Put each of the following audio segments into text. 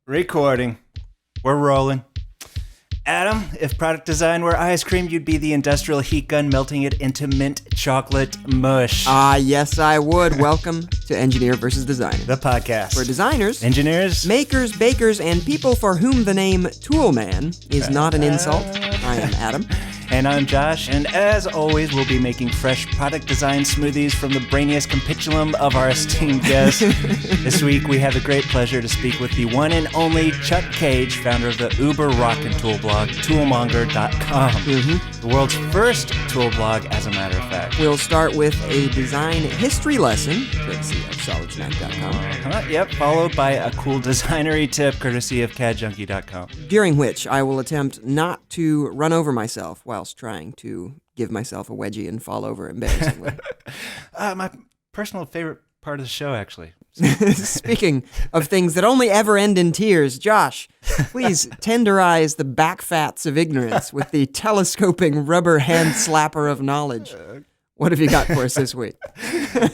Recording. We're rolling. Adam, if product design were ice cream, you'd be the industrial heat gun melting it into mint chocolate mush. Yes, I would. Welcome to Engineer vs. Designer, The podcast. where designers, engineers, makers, bakers, and people for whom the name Toolman is not an insult. I am Adam. And I'm Josh, and as always, we'll be making fresh product design smoothies from the brainiest compitulum of our esteemed guests. This week, we have the great pleasure to speak with the one and only Chuck Cage, founder of the uber-rockin tool blog, Toolmonger.com. The world's first tool blog, as a matter of fact. We'll start with a design history lesson, courtesy of SolidSmack.com. Yep, followed by a cool designery tip, courtesy of CADjunkie.com. During which I will attempt not to run over myself whilst trying to give myself a wedgie and fall over embarrassingly. My personal favorite part of the show, actually. Speaking of things that only ever end in tears, Josh, please tenderize the back fats of ignorance with the telescoping rubber hand slapper of knowledge. What have you got for us this week?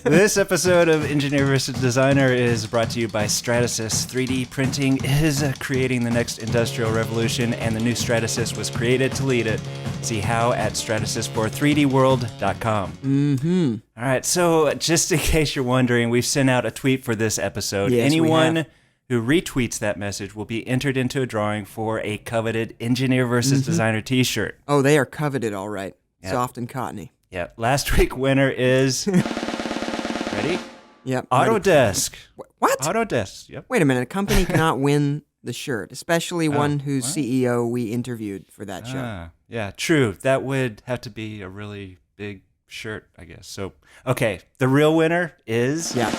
This episode of Engineer vs. Designer is brought to you by Stratasys. 3D printing is creating the next industrial revolution, and the new Stratasys was created to lead it. See how at stratasys43dworld.com. All right, so just in case you're wondering, we've sent out a tweet for this episode. Yes, Anyone who retweets that message will be entered into a drawing for a coveted Engineer vs. Designer t-shirt. Oh, they are coveted, all right. Yep. Soft and cottony. Yeah, last week winner is... Ready? Yep. Autodesk. What? Autodesk, yep. Wait a minute. A company cannot win the shirt, especially one whose CEO we interviewed for that show. Yeah, true. That would have to be a really big shirt, I guess. So, okay, the real winner is... Yeah.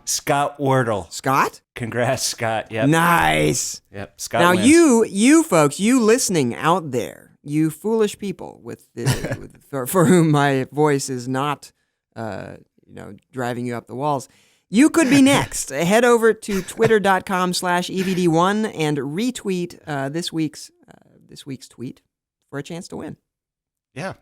Scott Wardle. Scott? Congrats, Scott. Yep. Nice. Yep, Scott Now, wins. you folks, you listening out there, you foolish people for whom my voice is not, driving you up the walls, you could be next. Head over to twitter.com/EVD1 and retweet this week's tweet for a chance to win. Yeah,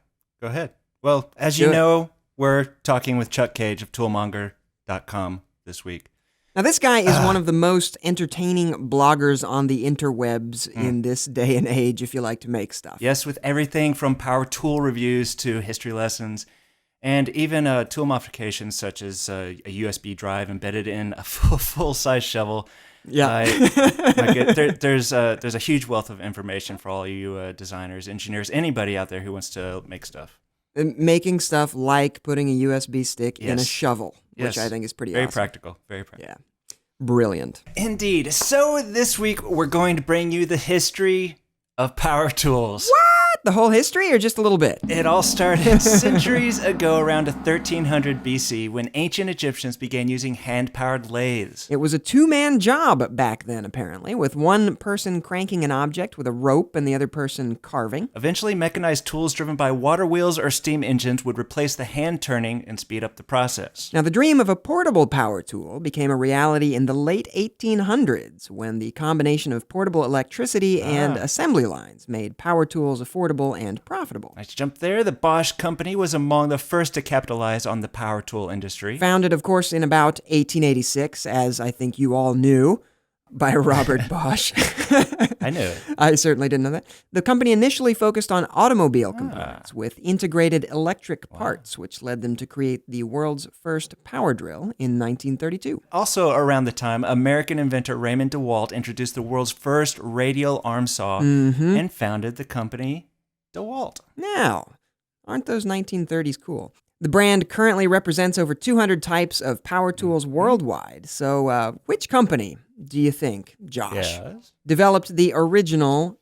go ahead. Well, as you know, we're talking with Chuck Cage of Toolmonger.com this week. Now, this guy is one of the most entertaining bloggers on the interwebs in this day and age, if you like to make stuff. Yes, with everything from power tool reviews to history lessons, and even tool modifications such as a USB drive embedded in a full-size shovel. Yeah. There's a huge wealth of information for all you designers, engineers, anybody out there who wants to make stuff. Making stuff like putting a USB stick in a Yes. shovel, which Yes. I think is pretty Very awesome. practical. Very practical. Yeah. Brilliant. Indeed. So this week we're going to bring you the history of power tools. What? The whole history or just a little bit? It all started centuries ago around 1300 BC when ancient Egyptians began using hand-powered lathes. It was a two-man job back then, apparently, with one person cranking an object with a rope and the other person carving. Eventually, mechanized tools driven by water wheels or steam engines would replace the hand turning and speed up the process. Now, the dream of a portable power tool became a reality in the late 1800s when the combination of portable electricity and assembly lines made power tools affordable and profitable. Nice jump there. The Bosch company was among the first to capitalize on the power tool industry. Founded, of course, in about 1886, as I think you all knew, by Robert Bosch. I knew it. I certainly didn't know that. The company initially focused on automobile components with integrated electric parts, which led them to create the world's first power drill in 1932. Also around the time, American inventor Raymond DeWalt introduced the world's first radial arm saw and founded the company DeWalt. Now, aren't those 1930s cool? The brand currently represents over 200 types of power tools worldwide. So which company do you think, Josh, developed the original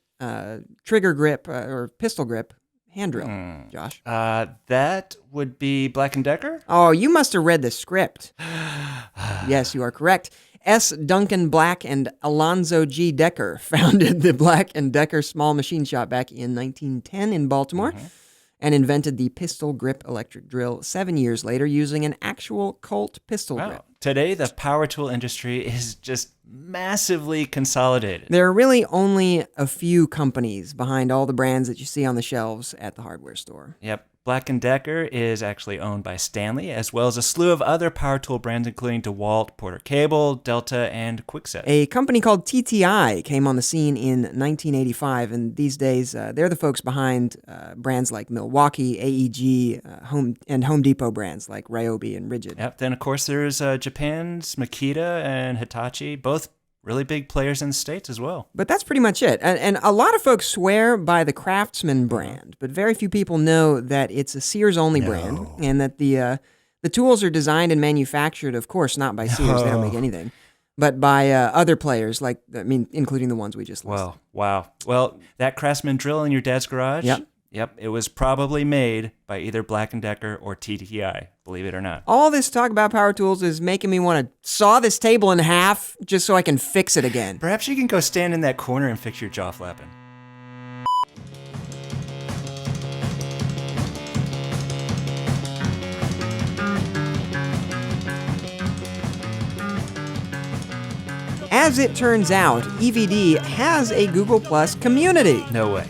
trigger grip or pistol grip hand drill, Josh? That would be Black & Decker? Oh, you must have read the script. Yes, you are correct. S. Duncan Black and Alonzo G. Decker founded the Black & Decker small machine shop back in 1910 in Baltimore and invented the pistol grip electric drill 7 years later using an actual Colt pistol grip. Today, the power tool industry is just massively consolidated. There are really only a few companies behind all the brands that you see on the shelves at the hardware store. Yep. Black & Decker is actually owned by Stanley, as well as a slew of other power tool brands, including DeWalt, Porter Cable, Delta, and Kwikset. A company called TTI came on the scene in 1985, and these days they're the folks behind brands like Milwaukee, AEG, Home Depot brands like Ryobi and Rigid. Yep. Then, of course, there's Japan's Makita and Hitachi, both really big players in the States as well. But that's pretty much it. And a lot of folks swear by the Craftsman brand, but very few people know that it's a Sears-only brand, and that the tools are designed and manufactured, of course, not by Sears. They don't make anything, but by other players, including the ones we just listed. Wow. Well, that Craftsman drill in your dad's garage? Yep. It was probably made by either Black & Decker or TTI, believe it or not. All this talk about power tools is making me want to saw this table in half just so I can fix it again. Perhaps you can go stand in that corner and fix your jaw flapping. As it turns out, EVD has a Google Plus community. No way.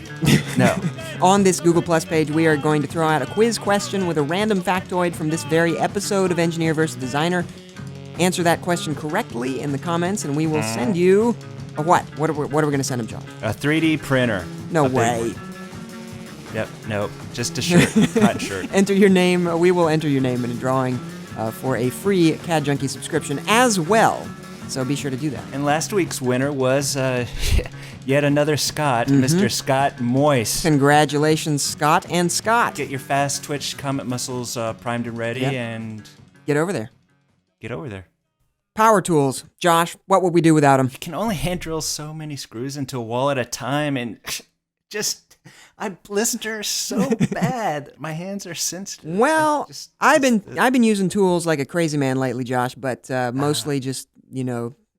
No. On this Google Plus page, we are going to throw out a quiz question with a random factoid from this very episode of Engineer vs. Designer. Answer that question correctly in the comments, and we will send you a what? What are we going to send them, John? A 3D printer. No way. Yep, no, just a shirt, cotton shirt. Enter your name. We will enter your name in a drawing for a free CAD Junkie subscription as well. So be sure to do that. And last week's winner was yet another Scott, Mr. Scott Moyse. Congratulations, Scott and Scott. Get your fast twitch comet muscles primed and ready, and get over there. Get over there. Power tools. Josh, what would we do without them? You can only hand drill so many screws into a wall at a time, and I blister so bad. My hands are sensitive. Well, I've been using tools like a crazy man lately, Josh, but mostly just,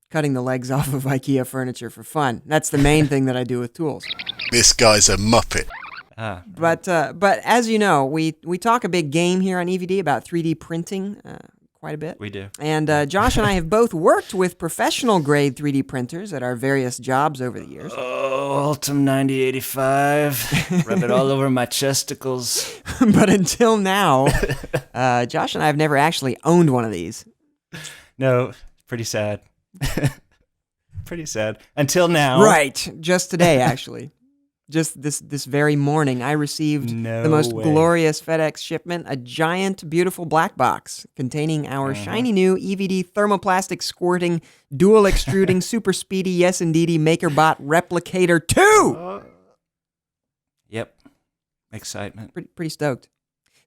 cutting the legs off of IKEA furniture for fun. That's the main thing that I do with tools. This guy's a muppet. But as you know, we talk a big game here on EVD about 3D printing quite a bit. We do. And Josh and I have both worked with professional grade 3D printers at our various jobs over the years. Oh, Ultim 9085. Rub it all over my chesticles. But until now, Josh and I have never actually owned one of these. No, pretty sad. Pretty sad. Until now. Right. Just today, actually. Just this very morning, I received the most glorious FedEx shipment, a giant, beautiful black box containing our shiny new EVD thermoplastic squirting, dual extruding, super speedy, yes indeedy, MakerBot Replicator 2! Yep. Excitement. Pretty stoked.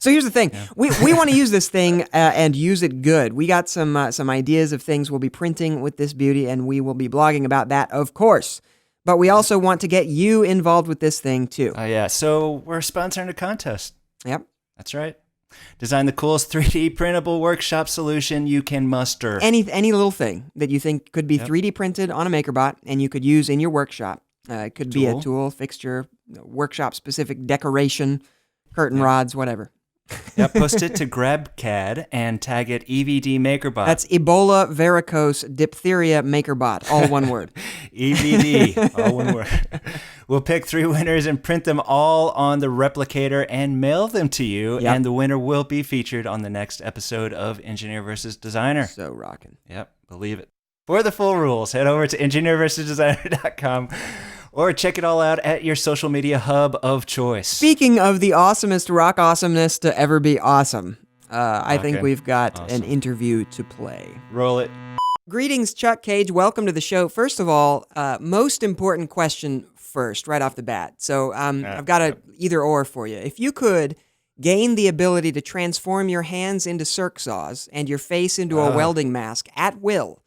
So here's the thing. Yeah. We want to use this thing and use it good. We got some ideas of things we'll be printing with this beauty, and we will be blogging about that, of course. But we also want to get you involved with this thing, too. Oh, yeah. So we're sponsoring a contest. Yep. That's right. Design the coolest 3D printable workshop solution you can muster. Any little thing that you think could be 3D printed on a MakerBot and you could use in your workshop. It could be a tool, fixture, workshop-specific decoration, curtain rods, whatever. Yep, post it to GrabCAD and tag it EVD MakerBot. That's Ebola, varicose, diphtheria MakerBot, all one word. EVD, all one word. We'll pick 3 winners and print them all on the replicator and mail them to you, and the winner will be featured on the next episode of Engineer vs. Designer. So rockin'. Yep, believe it. For the full rules, head over to EngineerVsDesigner.com or check it all out at your social media hub of choice. Speaking of the awesomest rock awesomeness to ever be awesome, I think we've got an interview to play. Roll it. Greetings, Chuck Cage. Welcome to the show. First of all, most important question first, right off the bat. So I've got a either or for you. If you could gain the ability to transform your hands into circ saws and your face into a welding mask at will,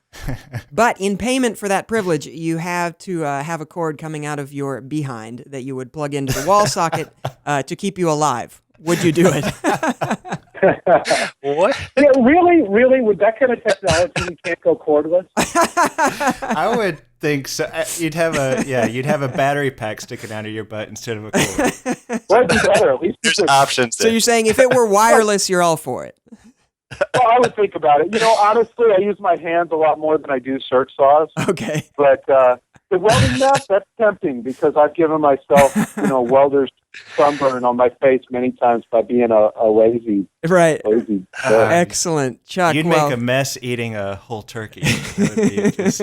but in payment for that privilege, you have to have a cord coming out of your behind that you would plug into the wall socket to keep you alive. Would you do it? What? Yeah, really? With that kind of technology, you can't go cordless? I would think so. You'd have a battery pack sticking out of your butt instead of a cord. That'd be better. At least there's options. So you're saying if it were wireless, you're all for it? Well, I would think about it. Honestly, I use my hands a lot more than I do circ saws. Okay. But The welding mat, that's tempting because I've given myself, welder's sunburn on my face many times by being a lazy. Right. Lazy Excellent, Chuck. You'd make a mess eating a whole turkey. That would be just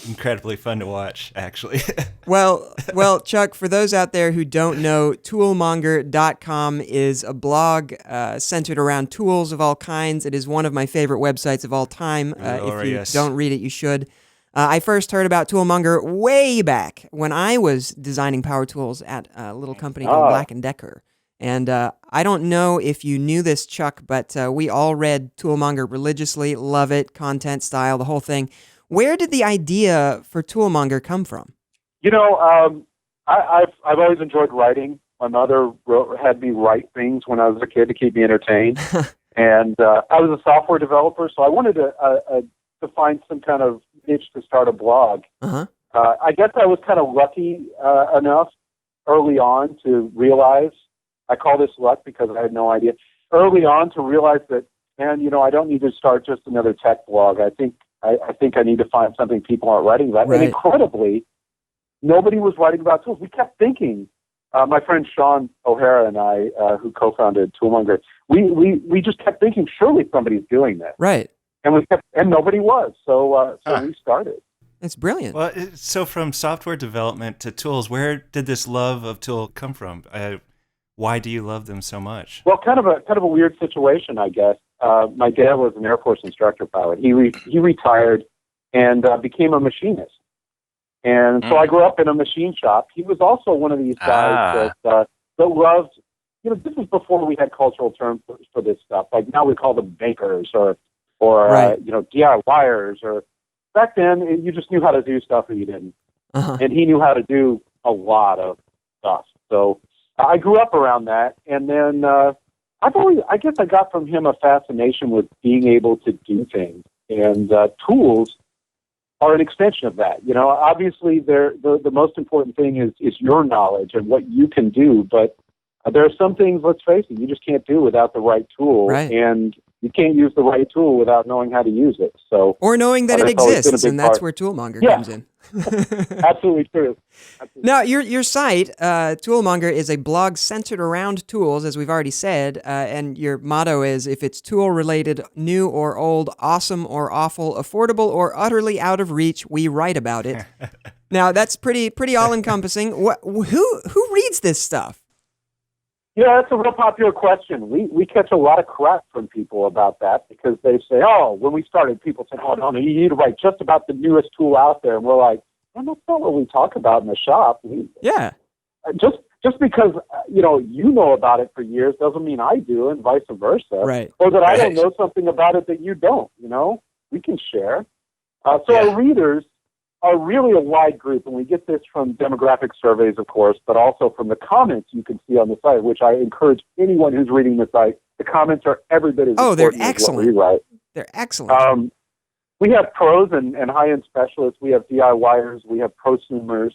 incredibly fun to watch, actually. Well, Chuck, for those out there who don't know, Toolmonger.com is a blog centered around tools of all kinds. It is one of my favorite websites of all time. If you don't read it, you should. I first heard about Toolmonger way back when I was designing power tools at a little company called Black & Decker. And I don't know if you knew this, Chuck, but we all read Toolmonger religiously, love it, content, style, the whole thing. Where did the idea for Toolmonger come from? I've always enjoyed writing. My mother had me write things when I was a kid to keep me entertained. And I was a software developer, so I wanted to find some kind of niche to start a blog. Uh-huh. I guess I was kind of lucky enough early on to realize, I call this luck because I had no idea, early on to realize that, man, I don't need to start just another tech blog. I think I need to find something people aren't writing about. Right. And incredibly, nobody was writing about tools. We kept thinking, my friend Sean O'Hara and I, who co-founded Toolmonger, we just kept thinking, surely somebody's doing this. Right. And nobody was. So we started. It's brilliant. Well, so from software development to tools, where did this love of tool come from? Why do you love them so much? Well, kind of a weird situation, I guess. My dad was an Air Force instructor pilot. He retired and became a machinist. And so I grew up in a machine shop. He was also one of these guys that loved, this was before we had cultural terms for this stuff. Like now we call them bakers or right. DIYers. Or back then you just knew how to do stuff or you didn't. Uh-huh. And he knew how to do a lot of stuff. So I grew up around that. And then I guess I got from him a fascination with being able to do things. And tools are an extension of that. Obviously the most important thing is your knowledge and what you can do, but there are some things, let's face it, you just can't do without the right tool. Right. And you can't use the right tool without knowing how to use it. So, or knowing that it exists, and that's part. where Toolmonger comes in. Absolutely true. Absolutely. Now, your site, Toolmonger, is a blog centered around tools, as we've already said, and your motto is, if it's tool-related, new or old, awesome or awful, affordable or utterly out of reach, we write about it. Now, that's pretty all-encompassing. Who reads this stuff? Yeah, that's a real popular question. We catch a lot of crap from people about that because they say, when we started, people said, no, you need to write just about the newest tool out there. And we're like, well, that's not what we talk about in the shop. Yeah. Just because, you know about it for years doesn't mean I do, and vice versa. Right. Or that I don't know something about it that you don't, we can share. Our readers are really a wide group, and we get this from demographic surveys, of course, but also from the comments you can see on the site, which I encourage anyone who's reading the site. The comments are every bit as important as what we write. They're excellent. We have pros and high-end specialists. We have DIYers. We have prosumers.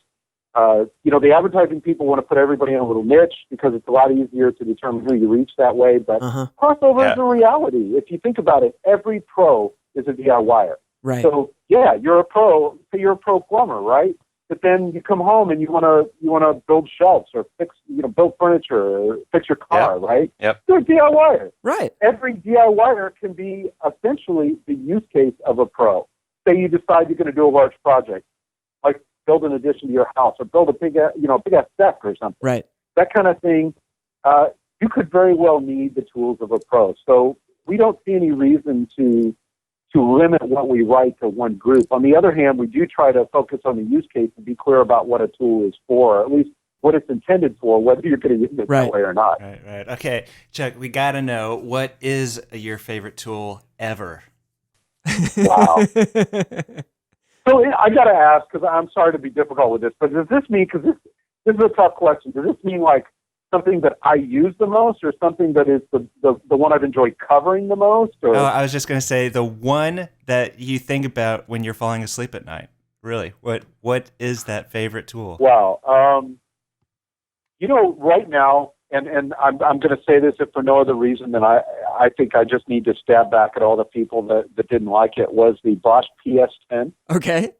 The advertising people want to put everybody in a little niche because it's a lot easier to determine who you reach that way. But crossover is a reality. If you think about it, every pro is a DIYer. Right. So you're a pro. Say you're a pro plumber, right? But then you come home and you want to build shelves or build furniture or fix your car, right? Yep. You're a DIYer. Right. Every DIYer can be essentially the use case of a pro. Say you decide you're going to do a large project, like build an addition to your house or build a big ass deck or something. Right. That kind of thing. You could very well need the tools of a pro. So we don't see any reason to limit what we write to one group. On the other hand, we do try to focus on the use case and be clear about what a tool is for, or at least what it's intended for, whether you're going to use it that way or not. Right. Okay, Chuck, we got to know, what is your favorite tool ever? Wow. So I got to ask, because I'm sorry to be difficult with this, but does this mean, because this is a tough question, does this mean like something that I use the most, or something that is the one I've enjoyed covering the most? Or? Oh, I was just going to say the one that you think about when you're falling asleep at night. Really, what is that favorite tool? Wow. Right now, and I'm going to say this if for no other reason than I think I just need to stab back at all the people that didn't like it, was the Bosch PS10. Okay.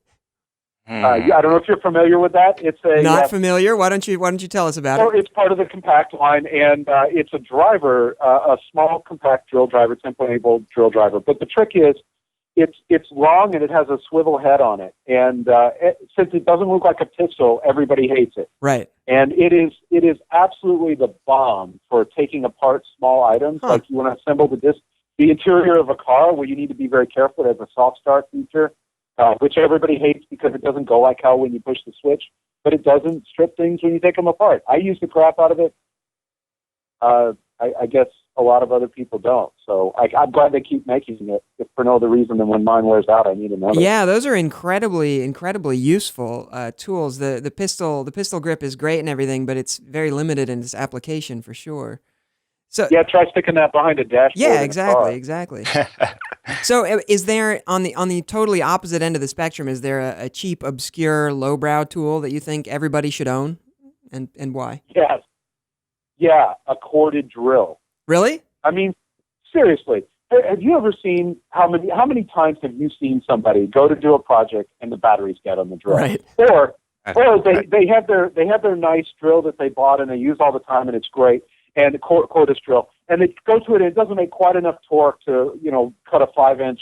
I don't know if you're familiar with that. It's a Not familiar. Why don't you tell us about it? It's part of the compact line, and it's a driver, a small compact drill driver, 10.8 volt drill driver. But the trick is, it's long and it has a swivel head on it, and since it doesn't look like a pistol, everybody hates it. Right. And it is absolutely the bomb for taking apart small items. Like you want to assemble the interior of a car, where you need to be very careful. It has a soft start feature, which everybody hates because it doesn't go like hell when you push the switch, but it doesn't strip things when you take them apart. I use the crap out of it. I guess a lot of other people don't. So I'm glad they keep making it, if for no other reason than when mine wears out, I need another. Yeah, those are incredibly useful tools. The pistol grip is great and everything, but it's very limited in its application for sure. So yeah, try sticking that behind a dashboard. Yeah, exactly. So is there, on the totally opposite end of the spectrum, is there a cheap, obscure, lowbrow tool that you think everybody should own, and why? Yes. Yeah, a corded drill. Really? I mean, seriously, have you ever seen how many times have you seen somebody go to do a project and the battery's dead on the drill? Right. Or they have their nice drill that they bought and they use all the time and it's great, and the cordless drill, and they go to it and it doesn't make quite enough torque to cut a 5-inch,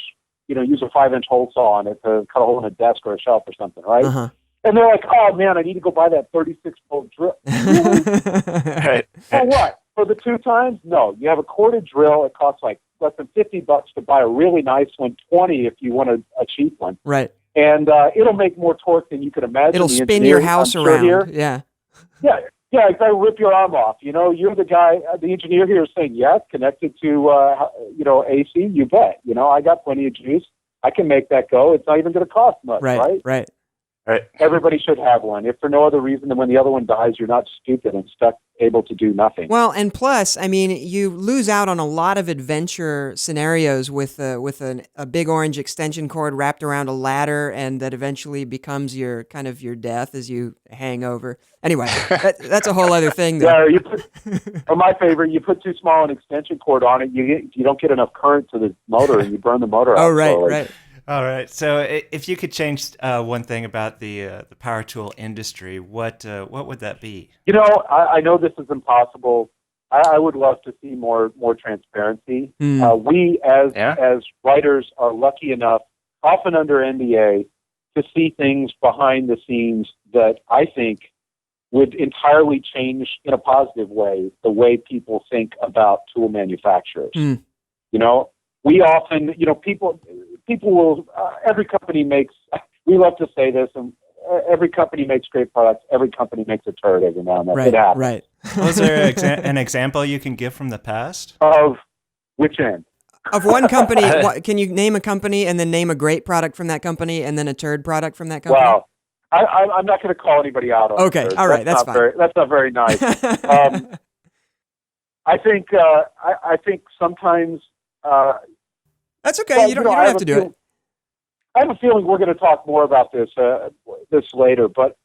use a 5-inch hole saw on it to cut a hole in a desk or a shelf or something, right? Uh-huh. And they're like, oh man, I need to go buy that 36-volt drill. Really? Right. For what? For the 2 times? No. You have a corded drill. It costs like less than $50 to buy a really nice one, $20 if you want a cheap one. Right. And it'll make more torque than you could imagine. It'll spin your house around. Yeah. Yeah, exactly. Rip your arm off. You're the guy, the engineer here is saying, yes, connected to, AC, you bet. I got plenty of juice. I can make that go. It's not even going to cost much, right? Right. Right. Everybody should have one, if for no other reason than when the other one dies, you're not stupid and stuck able to do nothing. Well, and plus, I mean, you lose out on a lot of adventure scenarios with a big orange extension cord wrapped around a ladder, and that eventually becomes your death as you hang over. Anyway, that's a whole other thing, though. Yeah, or my favorite, you put too small an extension cord on it, you don't get enough current to the motor, and you burn the motor out. Oh, right, slowly. right. All right. So, if you could change one thing about the power tool industry, what would that be? I know this is impossible. I would love to see more transparency. We as writers are lucky enough, often under NDA, to see things behind the scenes that I think would entirely change in a positive way the way people think about tool manufacturers. We often, people will, every company makes, we love to say this, and every company makes great products. Every company makes a turd every now and then. It happens. Right. Was there an example you can give from the past? Of which end? Of one company, can you name a company and then name a great product from that company and then a turd product from that company? Well, I'm not going to call anybody out on Okay, all right, that's fine. That's not very nice. I think sometimes... That's okay. Well, you don't have to do it. I have a feeling we're going to talk more about this later, but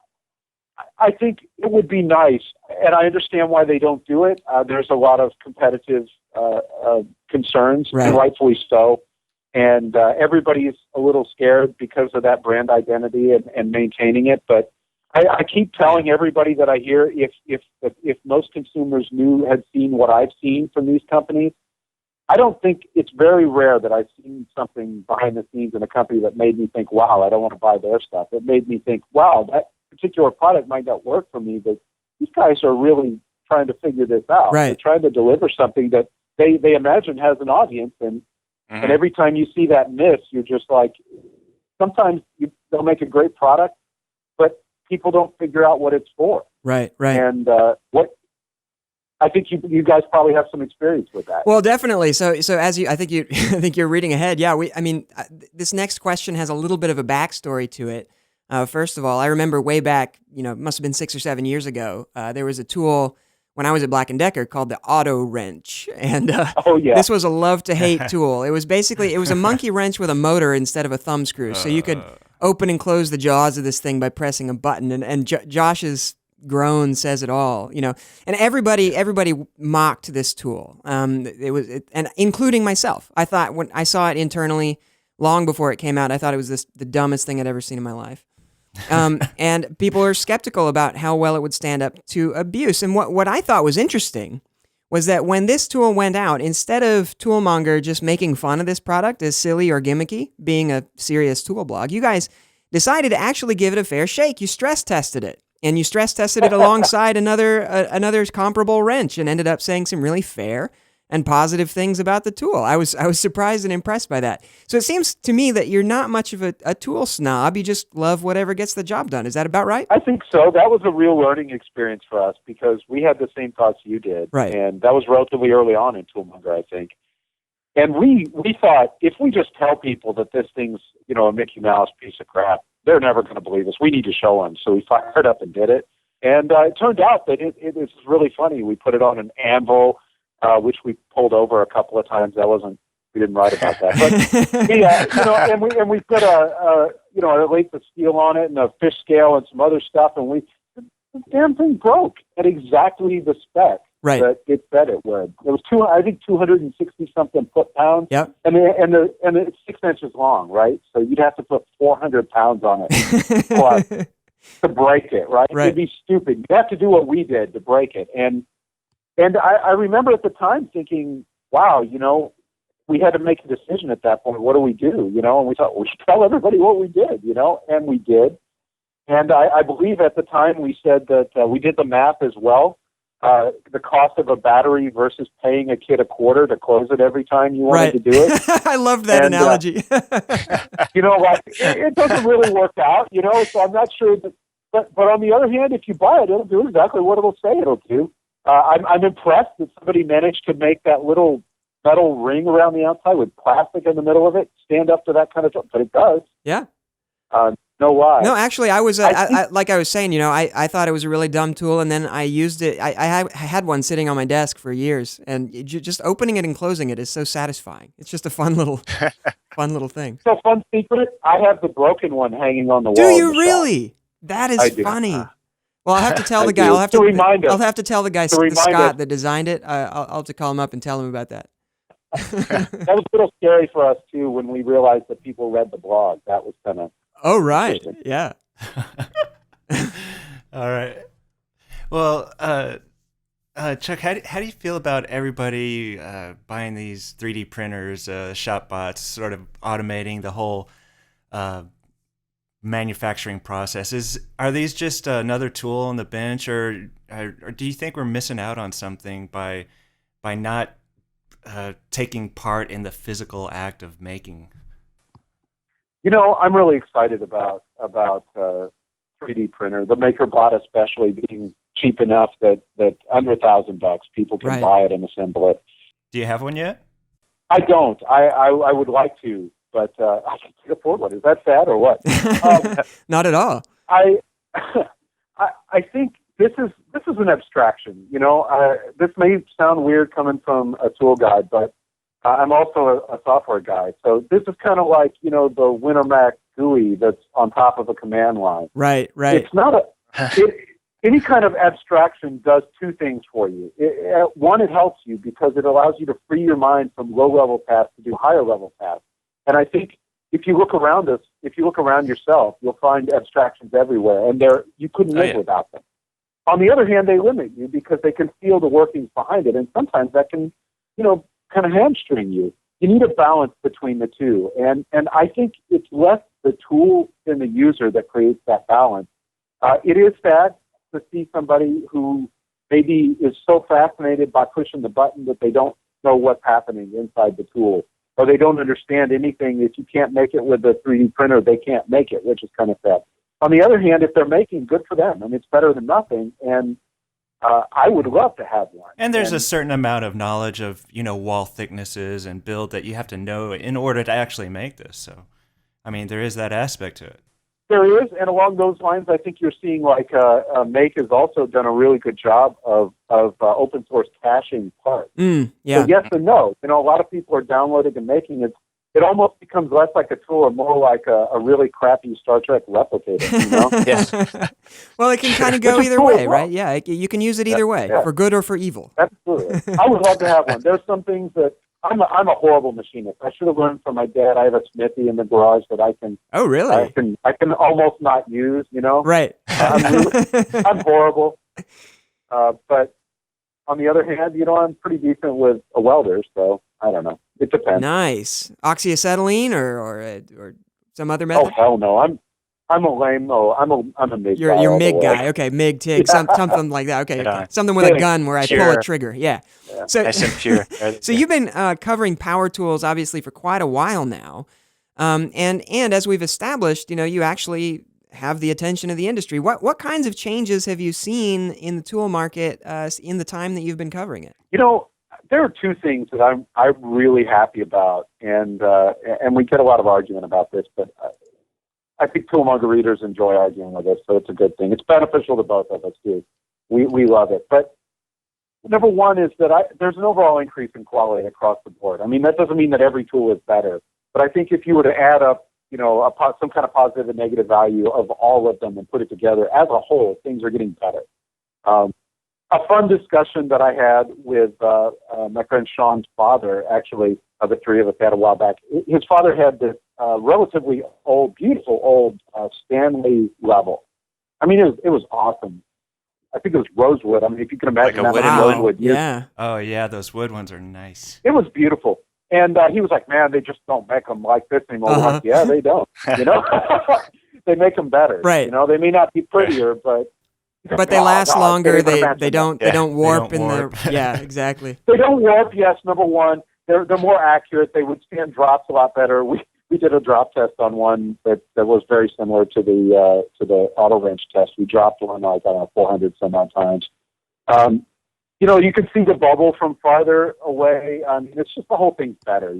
I think it would be nice, and I understand why they don't do it. There's a lot of competitive concerns, right. And rightfully so, and everybody's a little scared because of that brand identity and maintaining it. But I keep telling everybody that I hear, if most consumers had seen what I've seen from these companies, I don't think it's very rare that I've seen something behind the scenes in a company that made me think, wow, I don't want to buy their stuff. It made me think, wow, that particular product might not work for me, but these guys are really trying to figure this out. Right. They're trying to deliver something that they imagine has an audience, and every time you see that miss, you're just like, sometimes they'll make a great product, but people don't figure out what it's for. Right. And I think you guys probably have some experience with that. Well, definitely. So as I think you're reading ahead. Yeah. This next question has a little bit of a backstory to it. First of all, I remember way back, it must have been 6 or 7 years ago. There was a tool when I was at Black & Decker called the Auto Wrench, and this was a love to hate tool. It was a monkey wrench with a motor instead of a thumb screw, so you could open and close the jaws of this thing by pressing a button. And Josh's groan says it all, and everybody mocked this tool. And including myself. I thought when I saw it internally long before it came out, I thought it was the dumbest thing I'd ever seen in my life. And people are skeptical about how well it would stand up to abuse. And what I thought was interesting was that when this tool went out, instead of Toolmonger just making fun of this product as silly or gimmicky, being a serious tool blog, you guys decided to actually give it a fair shake. You stress tested it. And you stress tested it alongside another comparable wrench and ended up saying some really fair and positive things about the tool. I was surprised and impressed by that. So it seems to me that you're not much of a tool snob. You just love whatever gets the job done. Is that about right? I think so. That was a real learning experience for us because we had the same thoughts you did. Right. And that was relatively early on in Toolmonger, I think. And we thought if we just tell people that this thing's, a Mickey Mouse piece of crap, they're never going to believe us. We need to show them. So we fired up and did it. And it turned out that it was really funny. We put it on an anvil, which we pulled over a couple of times. We didn't write about that. But and we put a length of steel on it and a fish scale and some other stuff, and the damn thing broke at exactly the spec that it said it would. It was 260 something foot-pounds. Yep. And it's 6 inches long, right? So you'd have to put 400 pounds on it plus to break it, right? It'd be stupid. You have to do what we did to break it. And I remember at the time thinking, wow, we had to make a decision at that point. What do we do? And we thought, we should tell everybody what we did, and we did. And I believe at the time we said that we did the math as well. The cost of a battery versus paying a kid $0.25 to close it every time you wanted to do it. I loved that analogy. It doesn't really work out, so I'm not sure. But on the other hand, if you buy it, it'll do exactly what it'll say it'll do. I'm impressed that somebody managed to make that little metal ring around the outside with plastic in the middle of it stand up to that kind of job, but it does. Yeah. No lie. No, actually, I was like I was saying, I thought it was a really dumb tool, and then I used it. I had one sitting on my desk for years, and just opening it and closing it is so satisfying. It's just a fun little thing. So fun secret, I have the broken one hanging on the wall. Do you really? That is funny. Well, I'll have to tell the guy. I'll have to tell the guy, Scott, that designed it. I'll have to call him up and tell him about that. That was a little scary for us too when we realized that people read the blog. That was kind of. Oh, right. Yeah. All right. Well, Chuck, how do you feel about everybody buying these 3D printers, shop bots, sort of automating the whole manufacturing process? Are these just another tool on the bench, or do you think we're missing out on something by not taking part in the physical act of making? I'm really excited about 3D printer, the MakerBot especially being cheap enough that under $1,000 people can buy it and assemble it. Do you have one yet? I don't. I would like to, but I can't afford one. Is that sad or what? Not at all. I think this is an abstraction. This may sound weird coming from a tool guy, but I'm also a software guy. So this is kind of like, the WinterMac GUI that's on top of a command line. Right. It's not any kind of abstraction does two things for you. One, it helps you because it allows you to free your mind from low-level tasks to do higher-level tasks. And I think if you look around yourself, you'll find abstractions everywhere, and you couldn't live without them. On the other hand, they limit you because they can feel the workings behind it, and sometimes that can, kind of hamstring you. You need a balance between the two, and I think it's less the tool than the user that creates that balance. It is sad to see somebody who maybe is so fascinated by pushing the button that they don't know what's happening inside the tool, or they don't understand anything. If you can't make it with a 3D printer, they can't make it, which is kind of sad. On the other hand, if they're making, good for them. I mean, it's better than nothing, and I would love to have one. And there's a certain amount of knowledge of, wall thicknesses and build that you have to know in order to actually make this. So, I mean, there is that aspect to it. There is, and along those lines, I think you're seeing Make has also done a really good job of open source caching parts. Yeah. So yes and no. A lot of people are downloading and making it. It almost becomes less like a tool and more like a really crappy Star Trek replicator. Yeah. Well, it can kind of go either way, right? Yeah, you can use it either way, for good or for evil. Absolutely. I would love to have one. There's some things that I'm a horrible machinist. I should have learned from my dad. I have a smithy in the garage that I can. Oh, really? I can almost not use. Right. I'm horrible. But on the other hand, I'm pretty decent with a welder. So I don't know. It depends. Nice. Oxyacetylene or some other method? Oh hell no! I'm a lame. Oh, I'm a MIG guy. You're all the MIG way. guy. Okay, MIG TIG, something like that. Okay, Yeah. something with a gun where I pull a trigger. Yeah. So, Nice and pure. so you've been covering power tools obviously for quite a while now, and as we've established, you actually have the attention of the industry. What kinds of changes have you seen in the tool market in the time that you've been covering it? There are two things that I'm really happy about, and we get a lot of argument about this, but I think Toolmonger readers enjoy arguing with us, so it's a good thing. It's beneficial to both of us too. We love it. But number one is that there's an overall increase in quality across the board. I mean, that doesn't mean that every tool is better, but I think if you were to add up, some kind of positive and negative value of all of them and put it together as a whole, things are getting better. A fun discussion that I had with my friend Sean's father, actually, the three of us had a while back. His father had this relatively old, beautiful old Stanley level. I mean, it was awesome. I think it was rosewood. I mean, if you can imagine Like a that wooden rosewood. Yeah. Oh, yeah, those wood ones are nice. It was beautiful. And he was like, man, they just don't make them like this anymore. We're like, yeah, they don't. They make them better. Right. They may not be prettier, but they last longer. They don't warp they don't warp. Yeah, exactly. They don't warp. Yes, number one, they're more accurate. They withstand drops a lot better. We did a drop test on one that was very similar to the auto wrench test. We dropped one like 400 some odd times. You can see the bubble from farther away. I mean, it's just the whole thing's better.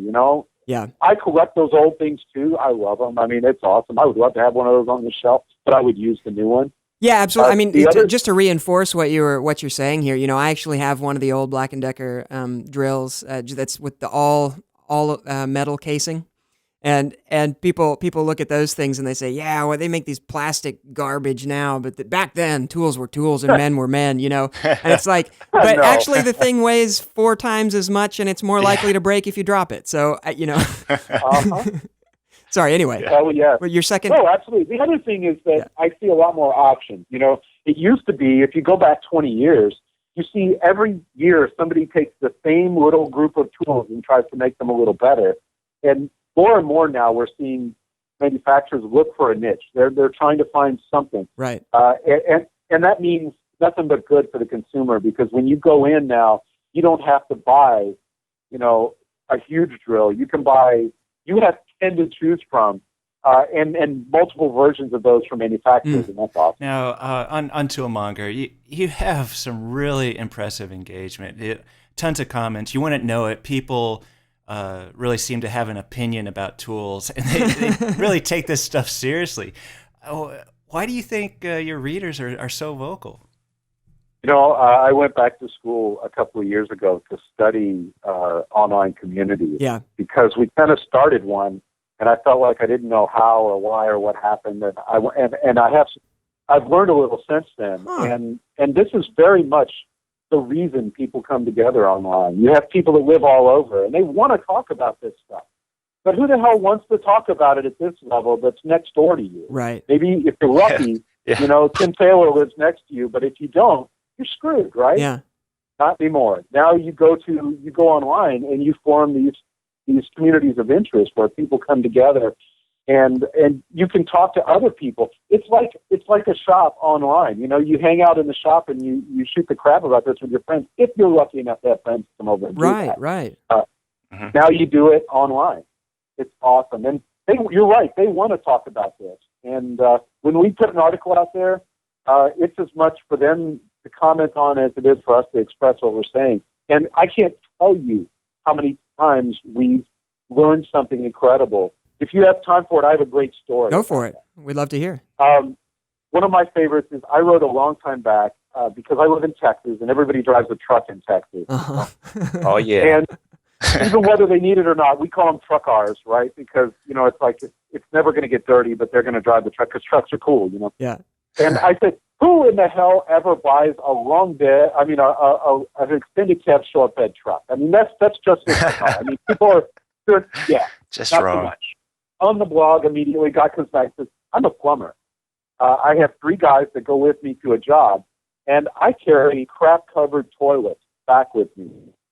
Yeah. I collect those old things too. I love them. I mean, it's awesome. I would love to have one of those on the shelf, but I would use the new one. Yeah, absolutely. I mean, just to reinforce what you're saying here, I actually have one of the old Black & Decker drills that's with the all metal casing, and people look at those things and they say, yeah, well, they make these plastic garbage now, but back then tools were tools and men were men, and it's like, but No. actually the thing weighs 4 times as much and it's more likely to break if you drop it. So Uh-huh. Sorry. Anyway. Oh, yeah. Your second. No, absolutely. The other thing is that I see a lot more options. It used to be, if you go back 20 years, you see every year somebody takes the same little group of tools and tries to make them a little better. And more now we're seeing manufacturers look for a niche. They're trying to find something. Right. And that means nothing but good for the consumer, because when you go in now, you don't have to buy, a huge drill. You have 10 to choose from, and multiple versions of those from manufacturers, and that's awesome. Now, on Toolmonger, you have some really impressive engagement. Tons of comments. You wouldn't know it. People really seem to have an opinion about tools, and they really take this stuff seriously. Why do you think your readers are so vocal? I went back to school a couple of years ago to study online communities. Yeah. Because we kind of started one, and I felt like I didn't know how or why or what happened, and I've learned a little since then, and this is very much the reason people come together online. You have people that live all over, and they want to talk about this stuff. But who the hell wants to talk about it at this level that's next door to you? Right. Maybe if you're lucky, Tim Taylor lives next to you, but if you don't, you're screwed, right? Yeah. Not anymore. Now you go online and you form these communities of interest where people come together, and you can talk to other people. It's like a shop online. You hang out in the shop and you shoot the crap about this with your friends, if you're lucky enough to have friends come over and do that. Right. Now you do it online. It's awesome, and you're right. They want to talk about this, and when we put an article out there, it's as much for them to comment on as it is for us to express what we're saying. And I can't tell you how many times we've learned something incredible. If you have time for it, I have a great story. Go for it. We'd love to hear. One of my favorites is I wrote a long time back because I live in Texas, and everybody drives a truck in Texas. Uh-huh. Oh, yeah. And even whether they need it or not, we call them truck cars, right? Because, it's like it's never going to get dirty, but they're going to drive the truck because trucks are cool, Yeah. And I said, who in the hell ever buys a long bed? I mean, an extended cab short bed truck. I mean, that's just I mean, people are Just not wrong. so much. On the blog, immediately, guy comes back and says, "I'm a plumber. I have 3 guys that go with me to a job, and I carry crap-covered toilets back with me.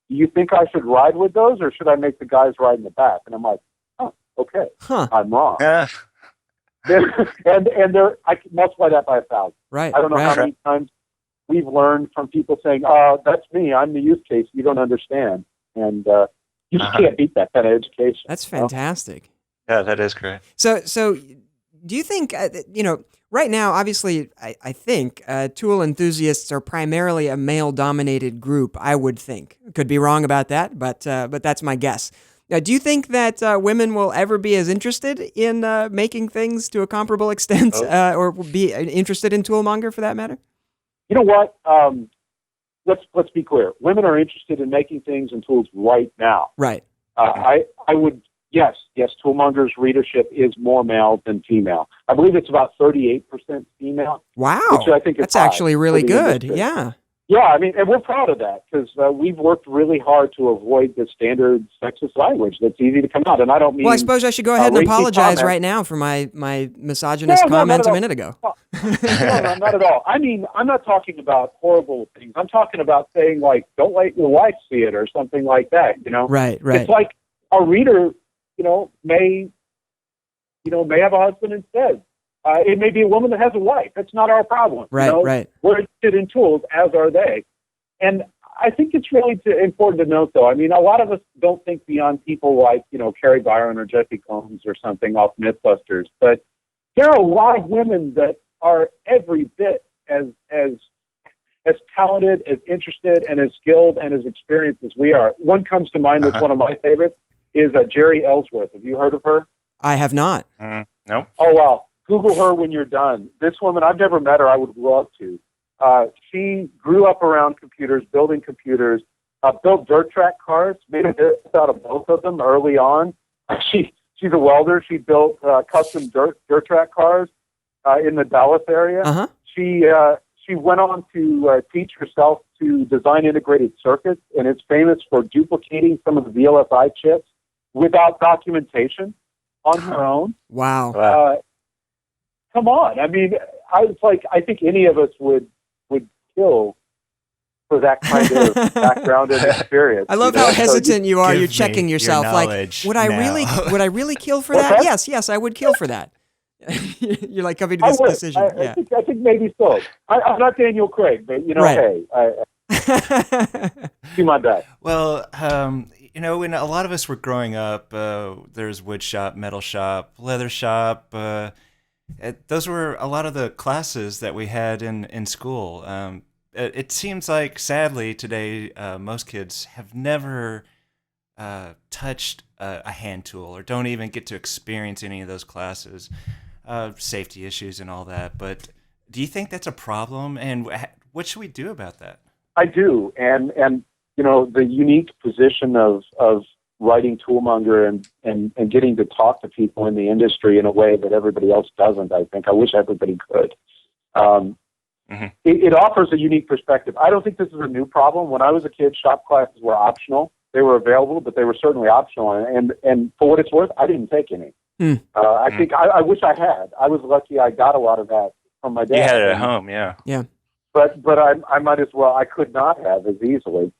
Do you think I should ride with those, or should I make the guys ride in the back?" And I'm like, "Oh, okay, I'm wrong." Yeah. and I can multiply that by 1,000. Right. I don't know how right. many times we've learned from people saying, "That's me. I'm the use case. You don't understand." And you just can't beat that kind of education. That's fantastic. Yeah, that is great. So do you think, right now, obviously, I think tool enthusiasts are primarily a male-dominated group, I would think. Could be wrong about that, but that's my guess. Now, do you think that women will ever be as interested in making things to a comparable extent, or be interested in Toolmonger for that matter? You know what? Let's be clear. Women are interested in making things and tools right now. Right. I would, yes, Toolmonger's readership is more male than female. I believe it's about 38% female. Wow. Which I think is that's high actually really for the good. industry. Yeah. Yeah, I mean, and we're proud of that because we've worked really hard to avoid the standard sexist language that's easy to come out. And I don't mean. Well, I suppose I should go ahead and racy apologize comments. right now for my misogynist comments a minute ago. No, not at all. I mean, I'm not talking about horrible things. I'm talking about saying, like, don't let your wife see it or something like that, you know? Right. It's like a reader, may have a husband instead. It may be a woman that has a wife. That's not our problem. Right. We're interested in tools, as are they. And I think it's really important to note, though. I mean, a lot of us don't think beyond people like, Carrie Byron or Jesse Combs or something off Mythbusters. But there are a lot of women that are every bit as talented, as interested, and as skilled and as experienced as we are. One comes to mind that's one of my favorites is Jerry Ellsworth. Have you heard of her? I have not. Nope. Oh, wow. Google her when you're done. This woman, I've never met her. I would love to. She grew up around computers, building computers, built dirt track cars, made a business out of both of them early on. She's a welder. She built custom dirt track cars in the Dallas area. Uh-huh. She went on to teach herself to design integrated circuits, and is famous for duplicating some of the VLSI chips without documentation on her own. Wow. Come on. I mean, I think any of us would kill for that kind of background and experience. I love how hesitant you are. You're Give checking me yourself. your Like, knowledge would I now. really kill for What's that? that? Yes, I would kill for that. You're like coming to I this would. decision. I think maybe so. I'm not Daniel Craig, but Right. hey, I do my best. Well, when a lot of us were growing up, there's wood shop, metal shop, leather shop. Those were a lot of the classes that we had in school. It seems like, sadly, today, most kids have never touched a hand tool or don't even get to experience any of those classes. Safety issues and all that. But do you think that's a problem? And what should we do about that? I do, and the unique position of writing Toolmonger and getting to talk to people in the industry in a way that everybody else doesn't. I think I wish everybody could. It offers a unique perspective. I don't think this is a new problem. When I was a kid, shop classes were optional. They were available, but they were certainly optional. And for what it's worth, I didn't take any. I think I wish I had. I was lucky. I got a lot of that from my dad. You had it at home, yeah. Yeah. But I might as well. I could not have as easily.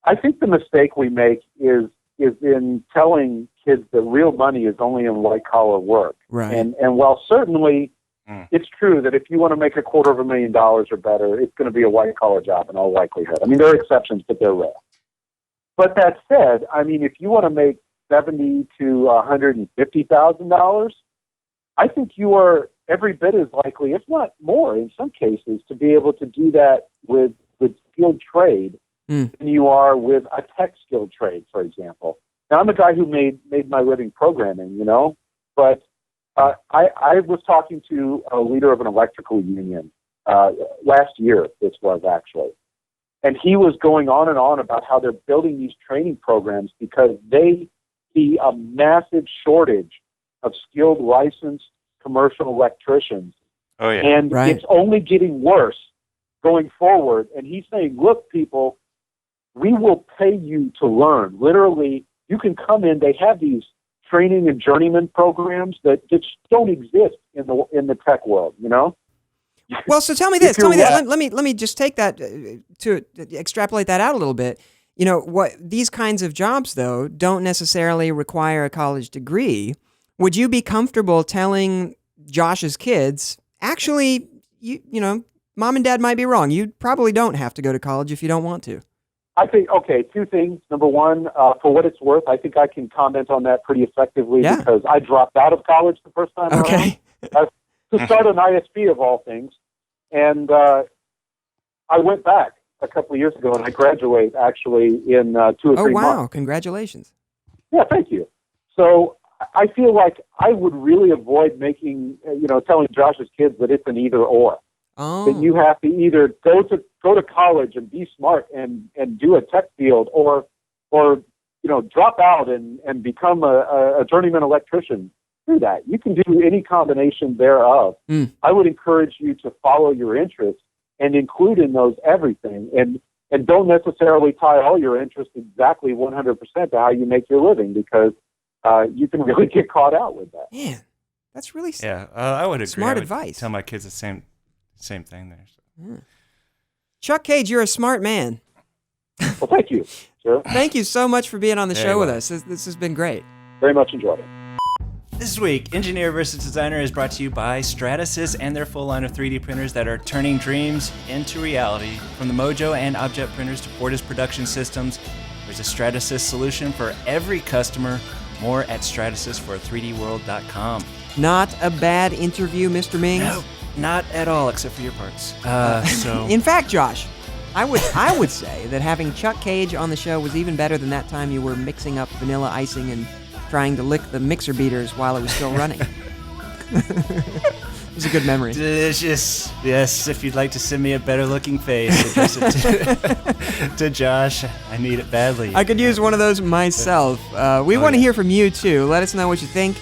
I think the mistake we make is in telling kids that real money is only in white collar work. Right. And while certainly it's true that if you want to make $250,000 or better, it's going to be a white collar job in all likelihood. I mean, there are exceptions, but they're rare. But that said, I mean, if you want to make $70,000 to $150,000, I think you are every bit as likely, if not more, in some cases, to be able to do that with skilled trade than you are with a tech skilled trade, for example. Now, I'm a guy who made my living programming, but I was talking to a leader of an electrical union last year, this was actually, and he was going on and on about how they're building these training programs because they see a massive shortage of skilled licensed commercial electricians Oh, yeah. And Right. it's only getting worse going forward. And he's saying, look, people, we will pay you to learn. Literally, you can come in. They have these training and journeyman programs that just don't exist in the tech world, you know? Well, so tell me If this. Tell you're me this. right- Let me just take that to extrapolate that out a little bit. You know, what these kinds of jobs though don't necessarily require a college degree. Would you be comfortable telling Josh's kids, actually, you know, mom and dad might be wrong. You probably don't have to go to college if you don't want to. I think, okay, two things. Number one, for what it's worth, I think I can comment on that pretty effectively Yeah. because I dropped out of college the first time Okay. around to start an ISP of all things. And I went back a couple of years ago, and I graduate actually in 2 or 3 Oh, wow. months. Congratulations. Yeah, thank you. So I feel like I would really avoid making, telling Josh's kids that it's an either or. Oh. That you have to either go to college and be smart and do a tech field, or drop out and become a journeyman electrician. Do that. You can do any combination thereof. Mm. I would encourage you to follow your interests and include in those everything, and don't necessarily tie all your interests exactly 100% to how you make your living, because you can really get caught out with that. Man, that's really Yeah, I would agree. Smart I would advice. Tell my kids the same thing there. So. Chuck Cage, you're a smart man. Well, thank you, sir. Thank you so much for being on the Very show with well. us. This has been great. Very much enjoyed it. This week, Engineer vs. Designer is brought to you by Stratasys and their full line of 3D printers that are turning dreams into reality. From the Mojo and Objet printers to Fortis Production Systems, there's a Stratasys solution for every customer. More at stratasys43dworld.com. Not a bad interview, Mr. Mings. No, not at all, except for your parts. So In fact, Josh, I would say that having Chuck Cage on the show was even better than that time you were mixing up vanilla icing and trying to lick the mixer beaters while it was still running. It was a good memory. delicious. Yes, if you'd like to send me a better looking face, address it to Josh. I need it badly. I could use one of those myself. We want to yeah. hear from you, too. Let us know what you think,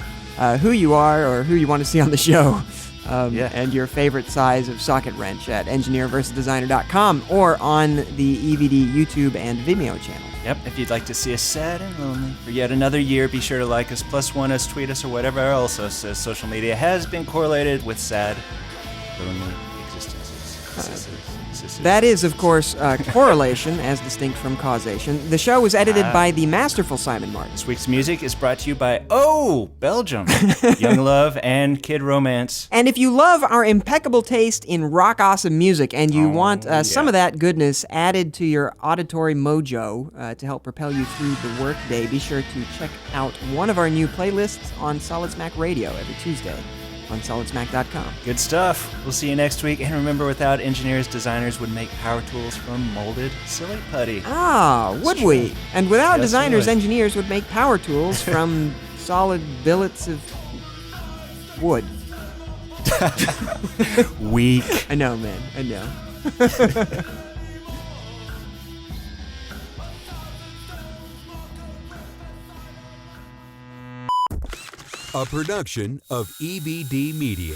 who you are, or who you want to see on the show, Yeah. and your favorite size of socket wrench at EngineerVsDesigner.com or on the EVD YouTube and Vimeo channel. Yep, if you'd like to see us sad and lonely for yet another year, be sure to like us, +1 us, tweet us, or whatever else says social media has been correlated with sad, lonely existences. That is, of course, correlation as distinct from causation. The show was edited by the masterful Simon Martin. This week's music is brought to you by Belgium, Young Love and Kid Romance. And if you love our impeccable taste in rock awesome music and you want some of that goodness added to your auditory mojo to help propel you through the workday, be sure to check out one of our new playlists on SolidSmack Radio every Tuesday on SolidSmack.com. Good stuff. We'll see you next week. And remember, without engineers, designers would make power tools from molded silly putty. Ah, would we? And without Yes, designers, we would. engineers would make power tools from solid billets of wood. Weak. I know, man. I know. A production of EVD Media.